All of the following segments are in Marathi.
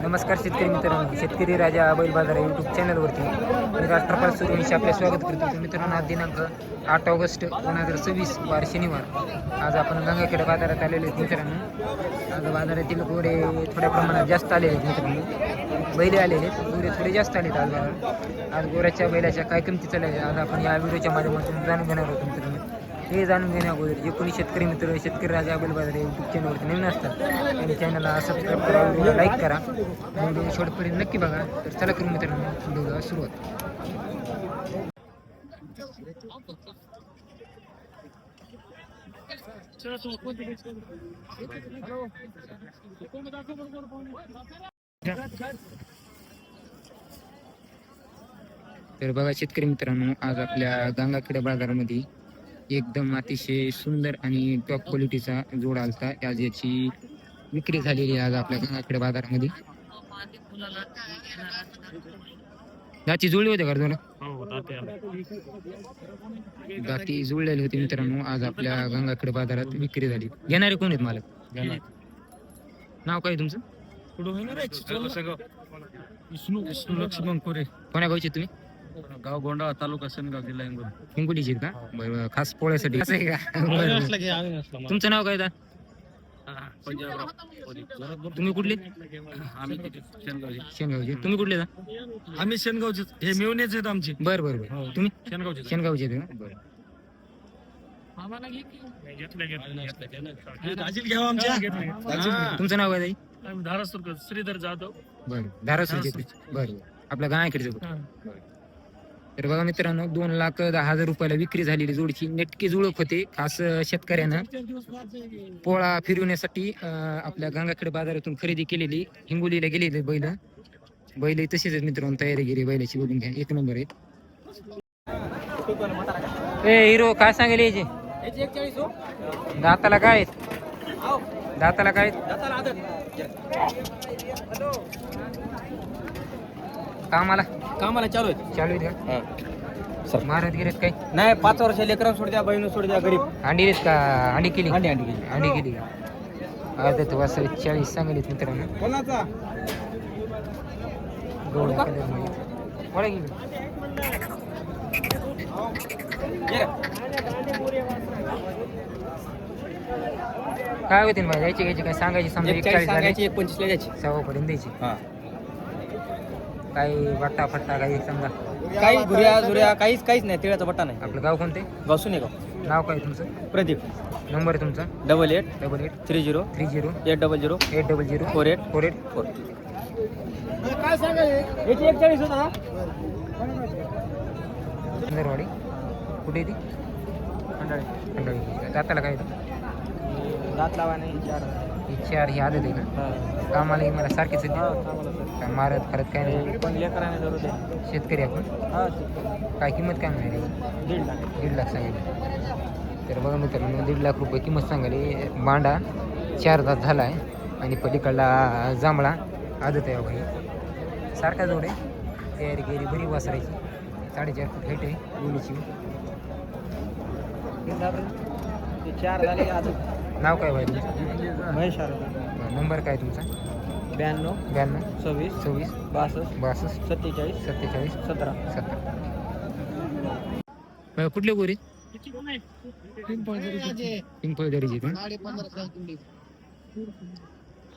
नमस्कार शेतकरी मित्रांनो, शेतकरी राजा बैल बाजार यूट्यूब चॅनलवरती मी राष्ट्रपाल सूर्यवंशी आपले स्वागत करतो. तर मित्रांनो, आज दिनांक 8 ऑगस्ट 2026 वार शनिवार. आज आपण गंगाखेड बाजारात आलेले आहेत मित्रांनो. आज बाजारातील गोरे थोड्या प्रमाणात जास्त आलेले आहेत मित्रांनो. बैले आलेले आहेत, गोरे थोडे जास्त आलेत आज बाजारात. आज गोऱ्याच्या बैलाच्या काय किमती चालल्या आज आपण या व्हिडिओच्या माध्यमातून जाणून घेणार आहोत मित्रांनो. हे जाणून घेण्याअगोदर जे कोणी शेतकरी मित्र शेतकरी राजा बैल बाजार यूट्यूब चॅनलवरती नवीन असतात त्यांनी चॅनलला सबस्क्राईब करा, व्हिडिओला लाईक करा आणि व्हिडिओ शेवटपर्यंत नक्की बघा. तर चला करू मित्रांनो व्हिडिओला सुरुवात. तर बघा शेतकरी मित्रांनो, आज आपल्या गंगाखेड बाजारामध्ये एकदम अतिशय सुंदर आणि टॉप क्वालिटीचा जोड आलता. आज याची विक्री झालेली आहे आज आपल्या गंगाखेड बाजारामध्ये. दाती जुळली होते का तुला? दाती जुळलेली होती मित्रांनो. आज आपल्या गंगाखेड बाजारात विक्री झाली. घेणारे कोण आहेत मालक? नाव काय तुमचं? लक्ष्मण कोरे, कोण्या गावचे तुम्ही? गाव गोंडा, तालुका सेनगाव, जिल्हा हिंगोलीचे का? बरं, खास पोळ्यासाठी असं आहे का? तुमचं नाव काय दा? तुम्ही कुठले? शेनगावचे. तुम्ही कुठले दा? आम्ही शेनगावचे. हे मेवणेच आहेत आमचे. बरं बरं बरं. तुम्ही शेनगावचे आहेत का? बरं. तुमचं नाव काय ताई? धारासूर श्रीधर जाधव. बरं, धाराशिवचे. बरं, आपल्या गावाकडचे. तर बघा मित्रांनो, 2,10,000 रुपयाला विक्री झालेली जोडची नेटकी जुळक होते. खास शेतकऱ्यानं पोळा फिरवण्यासाठी आपल्या गंगाखेड बाजारातून खरेदी केलेली हिंगोलीला गेलेली बैल तसेच आहेत मित्रांनो. तयारी गेली बैलाची, बघून घ्या, एक नंबर आहेत. ए हिरो, काय सांगेल याचे? दाताला काय आहेत? दाताला काय आहेत? कामाला चालू आहेत का? महाराज गिरेत काय नाही. 5 वर्ष लेकरांना सोड द्या, बहिणी सोड द्या, गरीब अंडी देत का? अंडी केली अंडी केली का? आदत वासर 40 सांगलीत मित्रांनो. कोणाचा गवळ्या कलरमध्ये. वळा गेली. काय होतील माझ्या याची काय सांगायची? समजा 41 सांगायची, 125 द्यायची, 1.25 पर्यंत द्यायची. काही बट्टा फट्टा काही समजा काही घुऱ्या झुऱ्या काहीच नाही. तिळाचा बट्टा नाही. आपलं गाव कोणते? गावसून गाव. नाव काय तुमचं? प्रदीप. नंबर तुमचा? 88 30 30 800 800 48 काय सांगायचे? याची 41 होता. सुंदरवाडी कुठे ती? खंडाळी. दाताला काय दात लावा नाही. 4 ही आदत आहे का? कामाला मला सारखीच आहे. मारत करत काय नाही. पण लेकराने जरूर द्या. शेतकरी आपण. काय किंमत काय म्हणाली? 1.5 लाख सांगितली. तर बघा मित्रांनो, 1.5 लाख रुपये किंमत सांगायली. बांडा 4 दात झाला आहे आणि पलीकडला जांभळा आदत आहे भाई. सारखा जोड आहे. तयारी केली बरी वासरायची. 4.5 फूट हाईट आहे मुलीची. 4 झाले. नाव काय भाई तुमचं? महेश. नंबर काय तुमचा? 92 26 26 62 47 47 17. कुठले गोरे? पिंपळदरीचे का?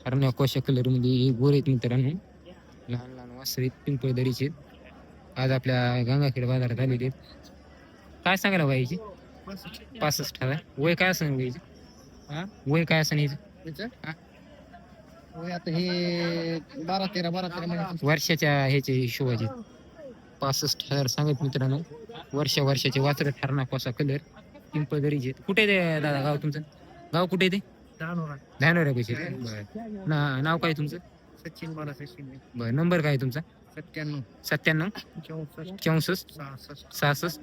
कारण कोशा कलर मध्ये गोरे आहेत मित्रांनो. लहान लहान वासरे पिंपळदरीचे. आज आपल्या गंगाखेड बाजारात आलेले आहेत. काय सांगायला व्हायची? 65,000. वय काय असं व्हायची? वय काय असं यायचं? आता हे 12-13 महिने वर्षाच्या ह्याचे हिशोबाचे 65,000 सांगत मित्रांनो. वर्षाचे वासर ठरणा कोसा कलर पिंपळदरीचे. कुठे ते दादा गाव तुमचं? गाव कुठे ते? धानोरा पैसे. बरं. नाव काय तुमचं? सचिन बालासचिन. बरं. नंबर काय तुमचा? 97 97 64 66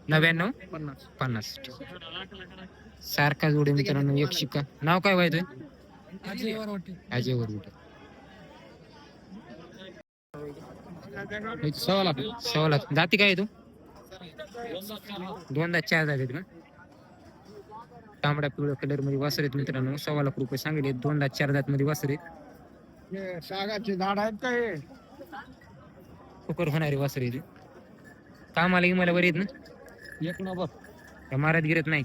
99 50. सारखा जोडे मित्रांनो. एक शिक्का. नाव काय व्हायचं? अजय वरवटे. 1.25 लाख. जाती काय आहे तू? 2 दात 4 दात आहेत का? तांबडा पिवळ्या कलर मध्ये वासर आहेत मित्रांनो. 1.25 लाख रुपये सांगितले. 2 दात 4 दात मध्ये वासर आहेत. सागाचे झाड आहेत का हे कुकर होणारी वासर येते कामाला की मला बरी येत ना एक नंबर का मारात गिरत नाही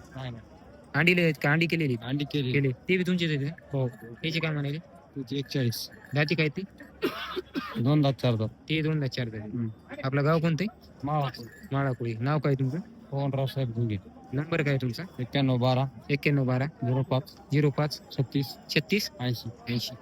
अंडीले आहेत का अंडी केलेली अंडी केली केले ते बी तुमचेच आहेत का? हो त्याची काय म्हणाले 41 दाती काय ती 2 दात 4 दात ते 2 दा 4 दा आपलं गाव कोणतं माळाकुळी नाव काय तुमचं पवनराव साहेब गुंगे नंबर काय तुमचा 91 12 91 12 05 05 36 36 80 80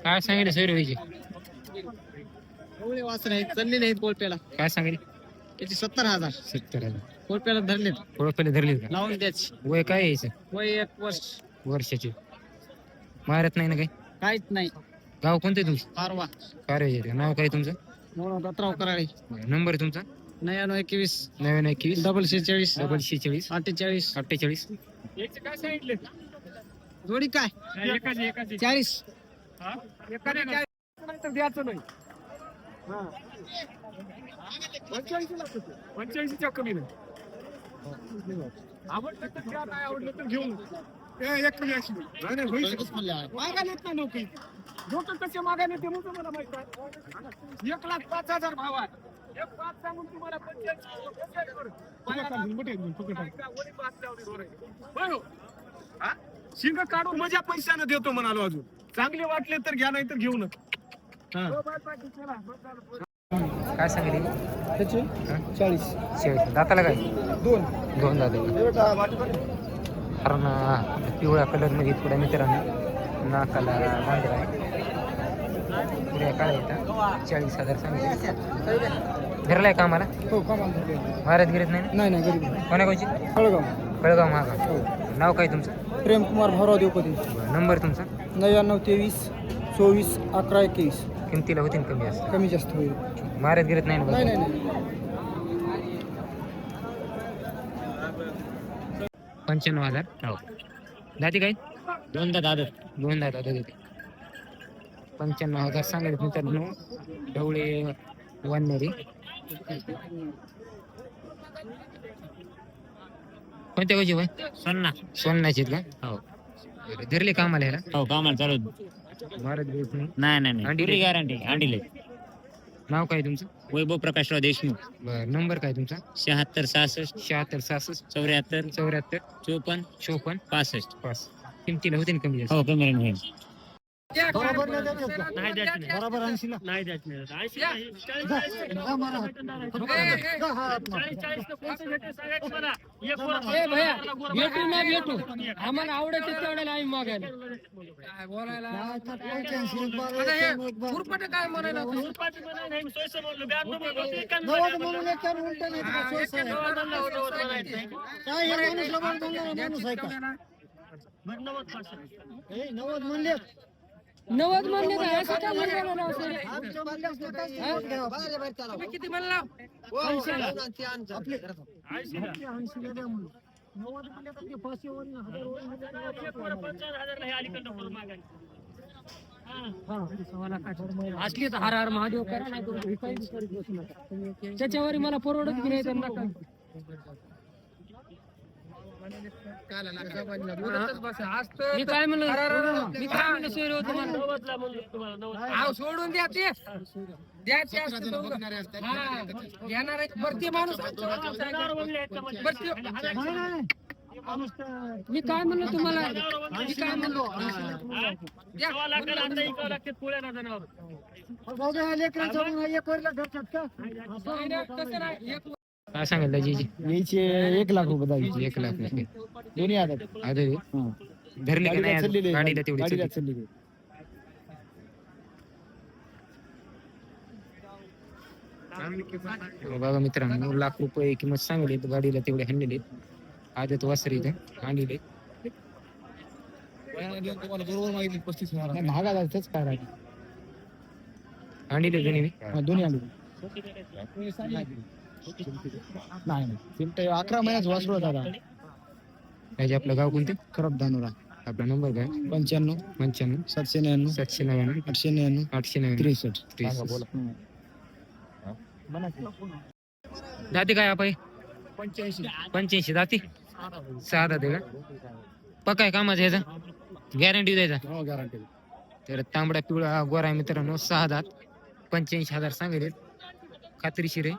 काय सांगितलं सर व्हायचे एवढे वासर आहेत चालले नाहीत कोळप्याला काय सांगितलं त्याचे 70,000 70,000 कोळप्याला धरलेत थोडं पहिले धरले का लावून द्याच वय काय यायचं वय 1 वर्ष वर्षाचे मारत नाही ना काही काहीच नाही गाव कोणतं आहे तुमचं फारवा कार्य नाव काय तुमचं म्हणून दत्तराव कराळे नंबर तुमचा 99 21 99 21 46 46 48 48 काय सांगितले जोडी काय एकाची 40 द्यायचं नाही 85 कमी नाही आवडलं तर घ्या नाही आवडलं तर घेऊन मागायला येत नाही लोक कसे मागायला येते म्हणून मला माहित आहे 1,05,000 भाव आहे 1,05,000 सांगून तुम्हाला 85 शिंग काढून मजा पैशानं देतो म्हणालो अजून चांगले वाटले तर घ्या नाही तर घेऊ नका काय सांगितले त्याचे 40 दाताला काय 2 दोन दादा कारण पिवळ्या कलर मध्ये थोड्या मित्रांनो नाकाला बांधला आहे पुऱ्या काळ्या येतात 40,000 सांगितले धरलाय का आम्हाला हो कमाल महाराज गिरत नाही ना? नाही गरीब कोणागावची कळगाव कळगाव महागाव नाव काय तुमचं प्रेम कुमार भाऊराव देवपती नंबर तुमचा 99 23 24 11 21 किमतीला होते कमी असतं कमी जास्त होईल महाराज गिरत नाही ना नाही बघा. नाही नाही 95,000 दाती काय दोनदा दादा देते 95,000 सांगायचं मित्रांनो ढवळे वाननेरी कोणत्या गावची वय सोन्नाची का हो बरं. धरले कामाला ह्याला हो कामाला चालू महाराज गिरत नाही नाही अंडी पुरी गॅरंटी अंडीले नाव काय तुमचं वैभव प्रकाशराव देशमुख बरं नंबर काय तुमचा 76 66 76 66 74 74 54 54 65 5 किमतीला होते ना कमी जास्त हो कमी होईल नाही द्यायची नाही बरोबर 80 ला नाही द्यायची नाही 80 नाही 40 आम्हाला आवडत तेवढ्याला आम्ही मागायला काय म्हणायला नवद म्हणले किती म्हणला असली तर हर हर महादेव करा नाही त्याच्यावर मला परवडत की नाही त्यांना मी काय म्हणलं सोय होत सोडून द्या ते द्यायचे घेणार भरती माणूस मी काय म्हणलो तुम्हाला मी काय म्हणलो काय सांगाल दाजीची यायचे 1 लाख रुपये द्यायचे 1 लाख नाही दोन्ही आधार आधी धरले की नाही अजून? गाडीला तेवढी चालली बघा मित्रांनो 9 लाख रुपये किंमत सांगली गाडीला तेवढे हाणलेले आदत वासरी इथं आणलेले बरोबर मागितली 35,000 महागा जायचंच काय राहिलं आणले दोन्ही दोन्ही आले नाही चिमटे 11 महिन्याच वासरू दादा त्याचे आपलं गाव कोणते खरब धानोरा आपला नंबर काय 95 95 799 799 899 899 63 63 जाते काय आपण 85 85 जाती 6 जाते का पक्का आहे कामाचं ह्याचा गॅरंटी द्यायचा हो गॅरंटी तर तांबडा पिवळा गोरा मित्रांनो 6 दात 85,000 सांगितले खात्रीशीर आहे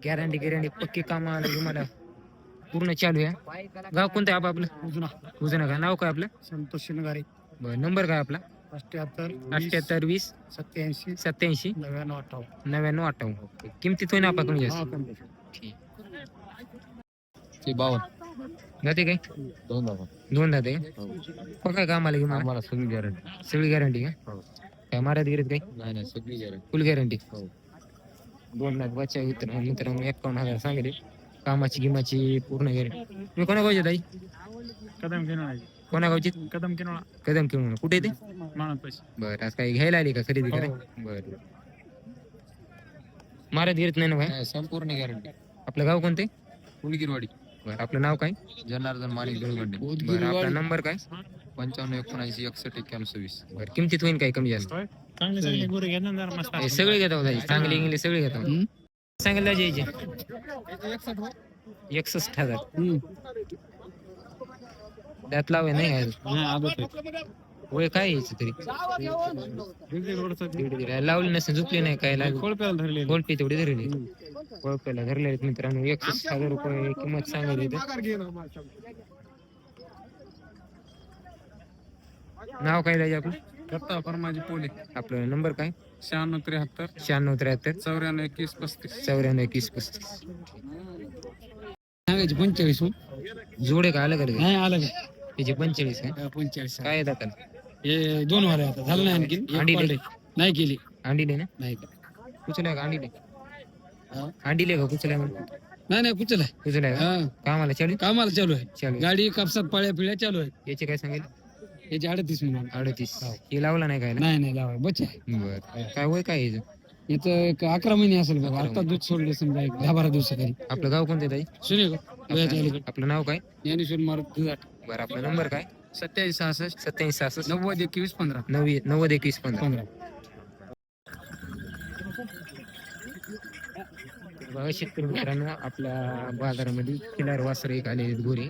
गॅरंटी पक्की काम आलं मला पूर्ण चालू आहे गाव कोणतं आहे आपलं उजना उजन का नाव काय आपलं संतोष शिनगारे बरं नंबर काय आपला 78 78 20 87 87 99 99 58 किमतीत होईना आपण कमी जास्त ठीक ते 52 जाते काय दोन जाते पक्का कामाला घेऊन आम्हाला सगळी गॅरंटी सगळी गॅरंटी का काय मारत गिरत काय नाही सगळी गॅरंटी फुल गॅरंटी 2 लाख बच्चा मित्रांनो 51,000 सांगितले कामाची गिमाची पूर्ण गॅरंटी मी कोणा गावचे ताई कदम घेणार कोणा गावची कदम घेणार कदम किंवा कुठे येते मानत पैसे बरं आज काही घ्यायला आली का खरेदी करा बरं मारत गिरत नाही ना काय संपूर्ण गॅरंटी आपलं गाव कोणते कुलगिरवाडी बरं आपलं नाव काय जनार्दन माणिक गळगंडे बरं आपला नंबर काय 55 79 61 91 बरं किमतीत होईल काही कमी जास्त चांगले चांगले गुरु घेणार जरा मस्त हे सगळे घेतो ताई चांगले इंग्लिश सगळे घेतो सांगितलं जायचे 61,000 त्यात लावे नाही काय वय काय यायचं तरी लावली नसेल झुकली नाही काय लागली कोळपी तेवढी धरली कोळप्याला धरले मित्रांनो 61,000 रुपये किंमत सांगितली नाव काय द्यायचे आपलं दत्ता परमाजी पोले आपलं नंबर काय 96 73 96 73 94 94 21 21 35 सांगायचे 45 जोडे का अलग अलग नाही आलं त्याचे 45 काय 45 काय येतात हे 2 वाले आता झालं नाही आणखी अंडी ले नाही केली अंडीले ना नाही कुचलाय का अंडीले हा? अंडीले का कुचलाय नाही कुचला कुचलाय का कामाला चालू कामाला चालू आहे चालू गाडी कापसात पाळ्या पिळ्या चालू आहे याचे काय सांगेल याची 38 म्हणून 38 हे लावला नाही काय नाही लावा बच्चा बर काय वय काय याचं? याचं एक 11 महिने असेल बघा आता दूध सोडले समजा एक 10-12 दिवसाखाली आपलं गाव कोणतं ताई सुने आपलं नाव काय ज्ञानेश्वर मारुत दुधाट बरं आपला नंबर काय 87 66 87 66 90 21 15 90 21 15 बघा शेतकरी मित्रांनो आपल्या बाजारामध्ये खिलार वासर एक आले आहेत गोरे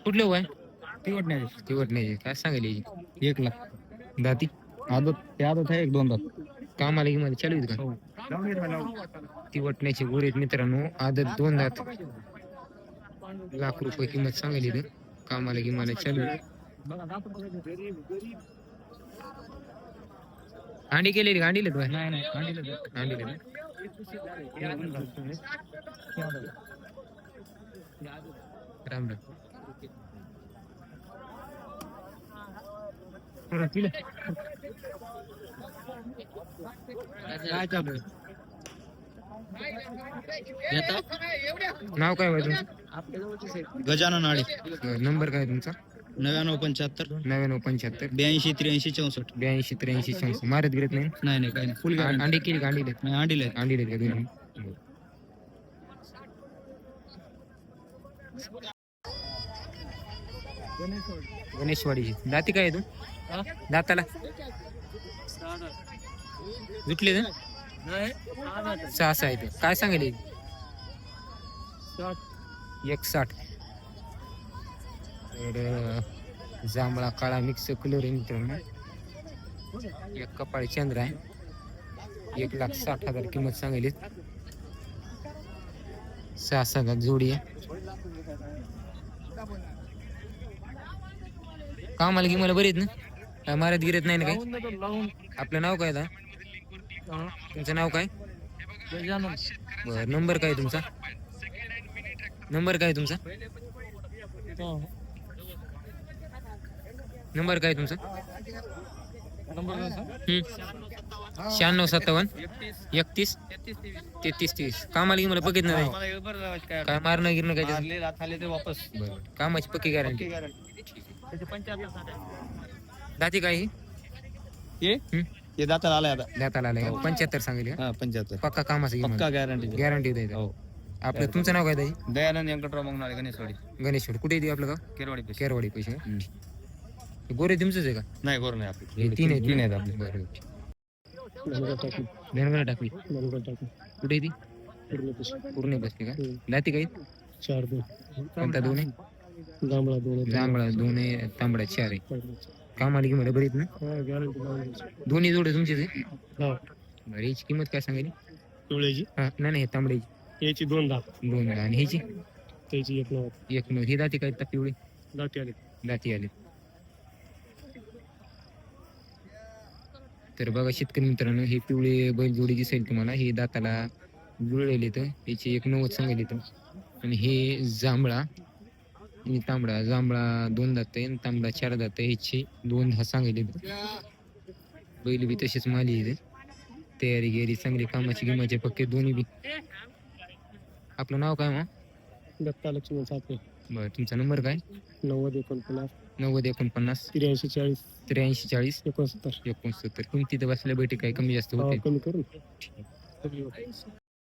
कुठले वय तिवटण्याचे काय सांगायला 1 लाख दाती आदत आहे 1-2 दात कामाला गिमाला चालू आहेत का तिवटण्याचे गोरे मित्रांनो आदत 2 दात लाख रुपये किंमत सांगायली कामाला गिमाला चालू आहे. अंडी केलेली अंडीले तू नाही अंडीले राम राम काय चालू आहे नाव काय होय तुमचं गजानन आळे नंबर काय तुमचा 9975 9975 82 83 64 82 83 86 मारत गिरत नाही नाही काही नाही फुल अंडी केली का अंडीले अंडीले अंडीले का दोन्ही गणेशवाडीची दाती काय आहे तू दाताला विकले ना 6 आहे ते काय सांगेल 160 तर जांभळा काळा मिक्स कलर आहे मित्रांनो एक कपाळी चंद्र आहे 1,60,000 किंमत सांगेल 6 जोडी आहे कामाला गिमाला बरीच ना काय मारत गिरत नाही ना काही आपलं नाव काय तुमचं नाव काय बर नंबर काय तुमचा नंबर काय तुमचा नंबर काय तुमचा 9657 31 33 कामाला मला बघित नाही काय मारणं गिरणं काय वापस बरं कामाची पक्की गॅरंटी दाती काय हे दाताला आलाय आता दाताला आलाय 75 सांगितले हा 75 पक्का कामाचं पक्का गॅरंटी गॅरंटी द्यायचं हो आपलं तुमचं नाव काय दाजी दयानंद व्यंकटराव मंगनाळे गणेशवाडी गणेश्वर कुठे येते आपलं गाव केरवाडी पैसे केरवाडी पैसे गोरे तुमचंच आहे का नाही करू नाही आपली हे तीन आहेत तीन आहेत आपले बरं धनगर टाकली कुठे येते पूर्ण बसते का दाती काही 4-2 कोणता दोन आहे जांभळा 2 जांभळा दोन आहे तांबडा 4 आहे कामाला की मला बरीच ना दोन्ही जोडे तुमचेच आहे बरं याची किंमत काय सांगायची टोळ्याची हा नाही तांबड्याची याची 2-10 2 आणि ह्याची त्याची 1-9 एक ही दाती काय पिवळी दाती आले दाती आले तर बघा शेतकरी मित्रांनो हे पिवळे बैल जोडी दिसेल तुम्हाला हे दाताला जुळलेले तर याचे 1.90 सांगायले तर आणि हे जांभळा आणि तांबडा जांभळा 2 दात आहे आणि तांबडा 4 दात आहे ह्याचे 2.10 सांगायले बैल बी तसेच माली आहे तयारी गेरी चांगली कामाची गिमाचे पक्के दोन्ही बी आपलं नाव काय मग दत्ता लक्ष्मण साखरे बरं तुमचा नंबर काय 90-49 90 83-40 83 40 69 69 किमती तर बसल्या बैठक काय कमी जास्त होते कमी करून